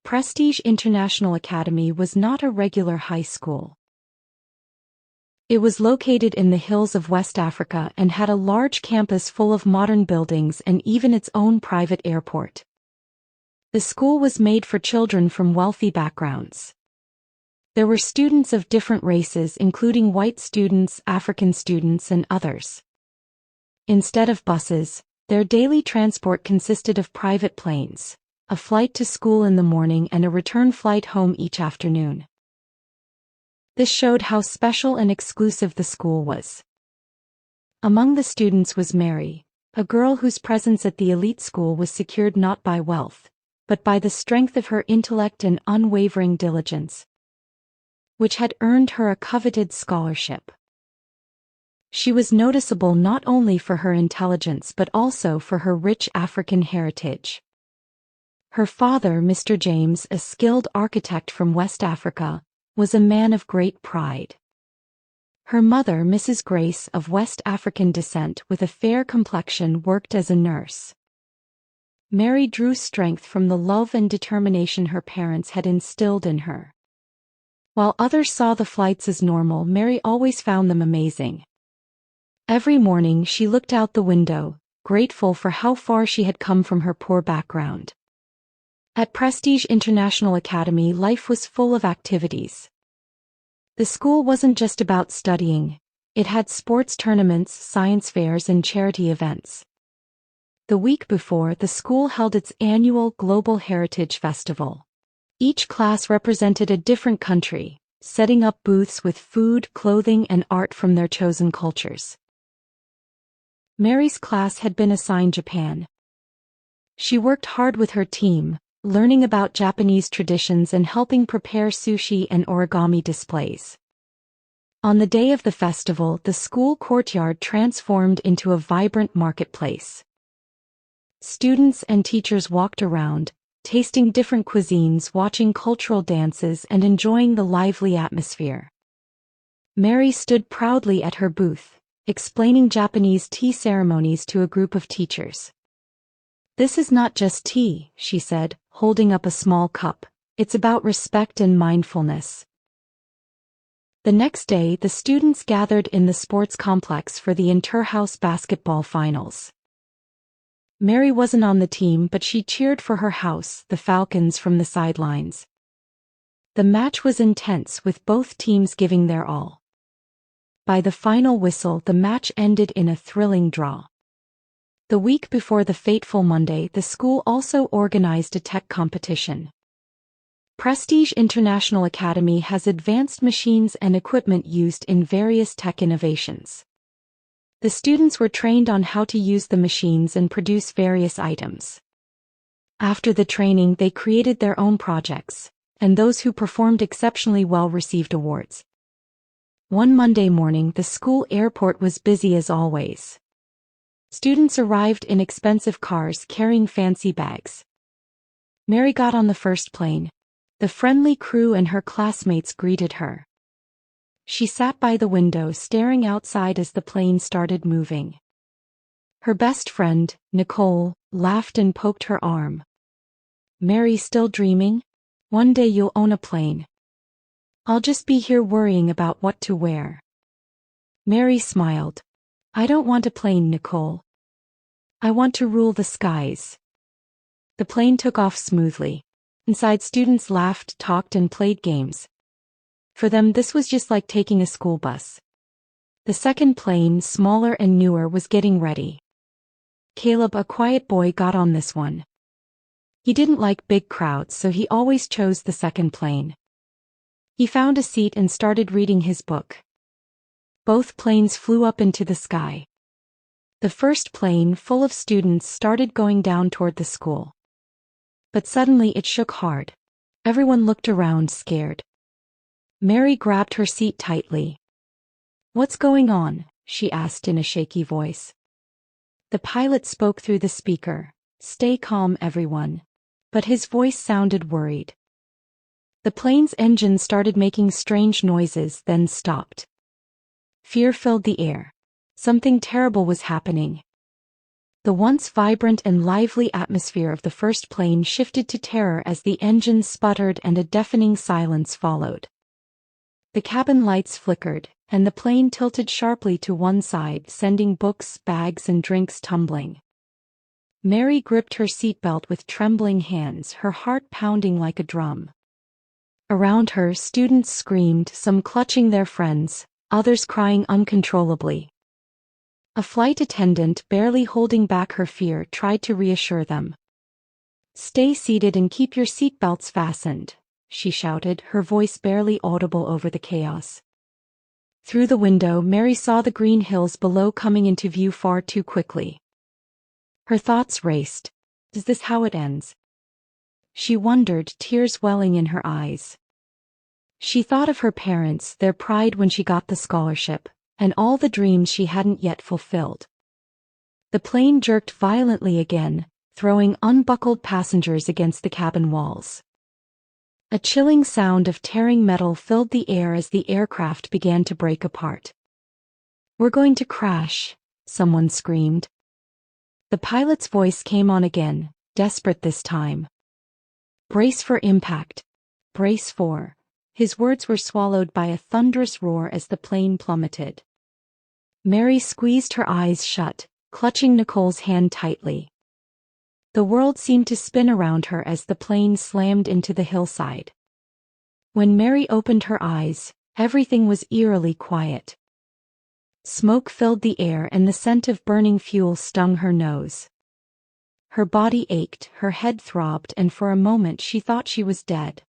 Prestige International Academy was not a regular high school. It was located in the hills of West Africa and had a large campus full of modern buildings and even its own private airport. The school was made for children from wealthy backgrounds. There were students of different races, including white students, African students, and others. Instead of buses, their daily transport consisted of private planes, a flight to school in the morning and a return flight home each afternoon. This showed how special and exclusive the school was. Among the students was Mary, a girl whose presence at the elite school was secured not by wealth, but by the strength of her intellect and unwavering diligence, which had earned her a coveted scholarship. She was noticeable not only for her intelligence but also for her rich African heritage. Her father, Mr. James, a skilled architect from West Africa, was a man of great pride. Her mother, Mrs. Grace, of West African descent with a fair complexion, worked as a nurse. Mary drew strength from the love and determination her parents had instilled in her. While others saw the flights as normal, Mary always found them amazing. Every morning she looked out the window, grateful for how far she had come from her poor background. At Prestige International Academy, life was full of activities. The school wasn't just about studying, it had sports tournaments, science fairs, and charity events. The week before, the school held its annual Global Heritage Festival. Each class represented a different country, setting up booths with food, clothing, and art from their chosen cultures. Mary's class had been assigned Japan. She worked hard with her team, learning about Japanese traditions and helping prepare sushi and origami displays. On the day of the festival, the school courtyard transformed into a vibrant marketplace. Students and teachers walked around, tasting different cuisines, watching cultural dances, and enjoying the lively atmosphere. Mary stood proudly at her booth, explaining Japanese tea ceremonies to a group of teachers. "This is not just tea," she said, holding up a small cup. "It's about respect and mindfulness." The next day, the students gathered in the sports complex for the inter-house basketball finals. Mary wasn't on the team, but she cheered for her house, the Falcons, from the sidelines. The match was intense, with both teams giving their all. By the final whistle, the match ended in a thrilling draw. The week before the fateful Monday, the school also organized a tech competition. Prestige International Academy has advanced machines and equipment used in various tech innovations. The students were trained on how to use the machines and produce various items. After the training, they created their own projects, and those who performed exceptionally well received awards. One Monday morning, the school airport was busy as always. Students arrived in expensive cars carrying fancy bags. Mary got on the first plane. The friendly crew and her classmates greeted her. She sat by the window staring outside as the plane started moving. Her best friend, Nicole, laughed and poked her arm. "Mary, still dreaming? One day you'll own a plane. I'll just be here worrying about what to wear." Mary smiled. "I don't want a plane, Nicole. I want to rule the skies." The plane took off smoothly. Inside, students laughed, talked, and played games. For them, this was just like taking a school bus. The second plane, smaller and newer, was getting ready. Caleb, a quiet boy, got on this one. He didn't like big crowds, so he always chose the second plane. He found a seat and started reading his book. Both planes flew up into the sky. The first plane, full of students, started going down toward the school. But suddenly it shook hard. Everyone looked around, scared. Mary grabbed her seat tightly. "What's going on?" she asked in a shaky voice. The pilot spoke through the speaker. "Stay calm, everyone." But his voice sounded worried. The plane's engine started making strange noises, then stopped. Fear filled the air. Something terrible was happening. The once vibrant and lively atmosphere of the first plane shifted to terror as the engines sputtered and a deafening silence followed. The cabin lights flickered, and the plane tilted sharply to one side, sending books, bags, and drinks tumbling. Mary gripped her seatbelt with trembling hands, her heart pounding like a drum. Around her, students screamed, some clutching their friends, others crying uncontrollably. A flight attendant, barely holding back her fear, tried to reassure them. "Stay seated and keep your seatbelts fastened," she shouted, her voice barely audible over the chaos. Through the window, Mary saw the green hills below coming into view far too quickly. Her thoughts raced. Is this how it ends? She wondered, tears welling in her eyes. She thought of her parents, their pride when she got the scholarship, and all the dreams she hadn't yet fulfilled. The plane jerked violently again, throwing unbuckled passengers against the cabin walls. A chilling sound of tearing metal filled the air as the aircraft began to break apart. "We're going to crash," someone screamed. The pilot's voice came on again, desperate this time. "Brace for impact. Brace for..." His words were swallowed by a thunderous roar as the plane plummeted. Mary squeezed her eyes shut, clutching Nicole's hand tightly. The world seemed to spin around her as the plane slammed into the hillside. When Mary opened her eyes, everything was eerily quiet. Smoke filled the air and the scent of burning fuel stung her nose. Her body ached, her head throbbed, and for a moment she thought she was dead.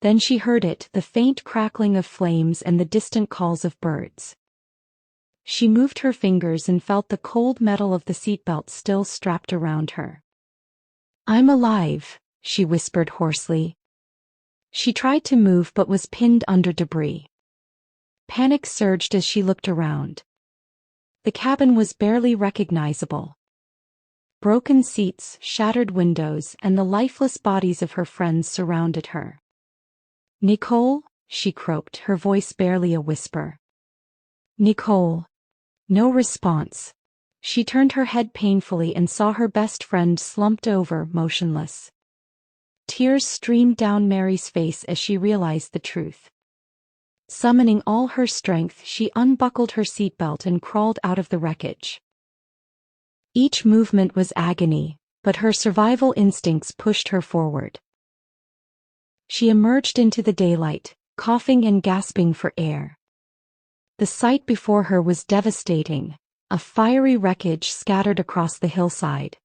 Then she heard it, the faint crackling of flames and the distant calls of birds. She moved her fingers and felt the cold metal of the seatbelt still strapped around her. "I'm alive," she whispered hoarsely. She tried to move but was pinned under debris. Panic surged as she looked around. The cabin was barely recognizable. Broken seats, shattered windows, and the lifeless bodies of her friends surrounded her. "Nicole?" she croaked, her voice barely a whisper. "Nicole." No response. She turned her head painfully and saw her best friend slumped over, motionless. Tears streamed down Mary's face as she realized the truth. Summoning all her strength, she unbuckled her seatbelt and crawled out of the wreckage. Each movement was agony, but her survival instincts pushed her forward. She emerged into the daylight, coughing and gasping for air. The sight before her was devastating, a fiery wreckage scattered across the hillside.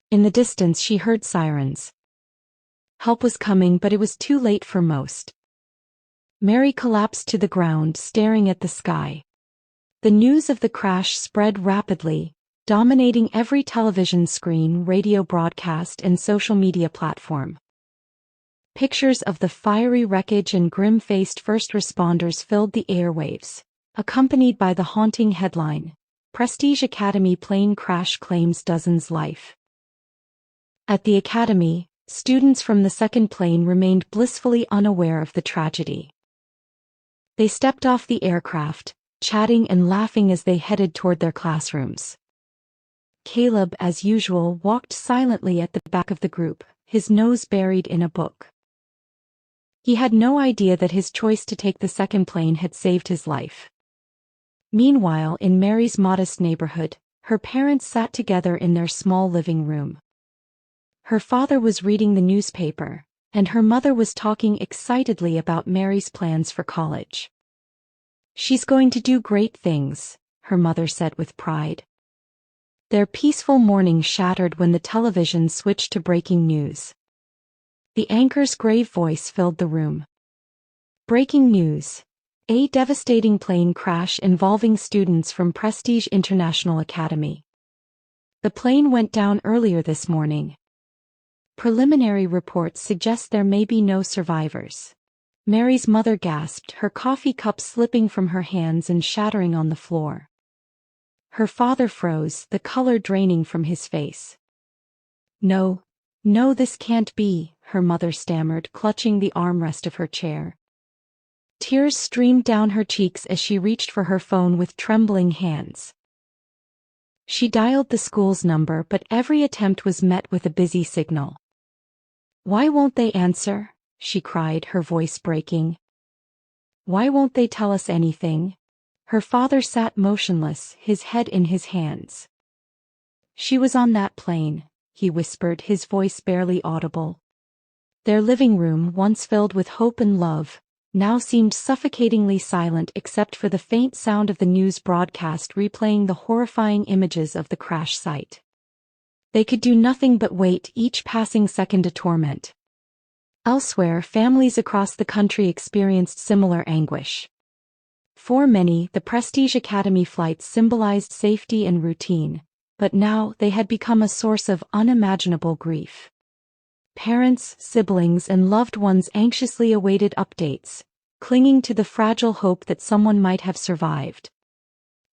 In the distance she heard sirens. Help was coming, but it was too late for most. Mary collapsed to the ground, staring at the sky. The news of the crash spread rapidly, dominating every television screen, radio broadcast, and social media platform. Pictures of the fiery wreckage and grim-faced first responders filled the airwaves, accompanied by the haunting headline, "Prestige Academy Plane Crash Claims Dozens Life." At the academy, students from the second plane remained blissfully unaware of the tragedy. They stepped off the aircraft, chatting and laughing as they headed toward their classrooms. Caleb, as usual, walked silently at the back of the group, his nose buried in a book. He had no idea that his choice to take the second plane had saved his life. Meanwhile, in Mary's modest neighborhood, her parents sat together in their small living room. Her father was reading the newspaper, and her mother was talking excitedly about Mary's plans for college. "She's going to do great things," her mother said with pride. Their peaceful morning shattered when the television switched to breaking news. The anchor's grave voice filled the room. "Breaking news. A devastating plane crash involving students from Prestige International Academy. The plane went down earlier this morning. Preliminary reports suggest there may be no survivors." Mary's mother gasped, her coffee cup slipping from her hands and shattering on the floor. Her father froze, the color draining from his face. "No, no, this can't be," her mother stammered, clutching the armrest of her chair. Tears streamed down her cheeks as she reached for her phone with trembling hands. She dialed the school's number, but every attempt was met with a busy signal. "Why won't they answer?" she cried, her voice breaking. "Why won't they tell us anything?" Her father sat motionless, his head in his hands. "She was on that plane," he whispered, his voice barely audible. Their living room, once filled with hope and love, now seemed suffocatingly silent except for the faint sound of the news broadcast replaying the horrifying images of the crash site. They could do nothing but wait, each passing second a torment. Elsewhere, families across the country experienced similar anguish. For many, the Prestige Academy flights symbolized safety and routine, but now they had become a source of unimaginable grief. Parents, siblings, and loved ones anxiously awaited updates, clinging to the fragile hope that someone might have survived.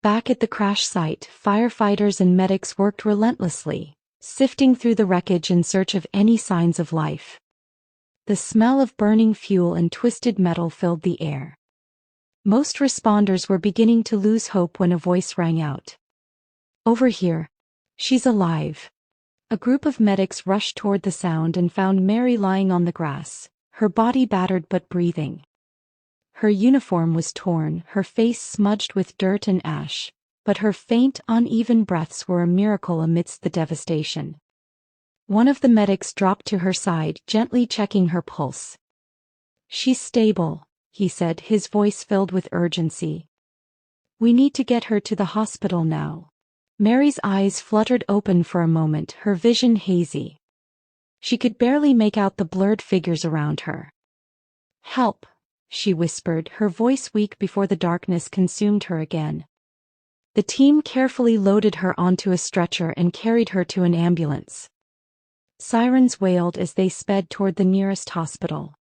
Back at the crash site, firefighters and medics worked relentlessly, sifting through the wreckage in search of any signs of life. The smell of burning fuel and twisted metal filled the air. Most responders were beginning to lose hope when a voice rang out. "Over here. She's alive." A group of medics rushed toward the sound and found Mary lying on the grass, her body battered but breathing. Her uniform was torn, her face smudged with dirt and ash, but her faint, uneven breaths were a miracle amidst the devastation. One of the medics dropped to her side, gently checking her pulse. "She's stable," he said, his voice filled with urgency. "We need to get her to the hospital now." Mary's eyes fluttered open for a moment, her vision hazy. She could barely make out the blurred figures around her. "Help," she whispered, her voice weak before the darkness consumed her again. The team carefully loaded her onto a stretcher and carried her to an ambulance. Sirens wailed as they sped toward the nearest hospital.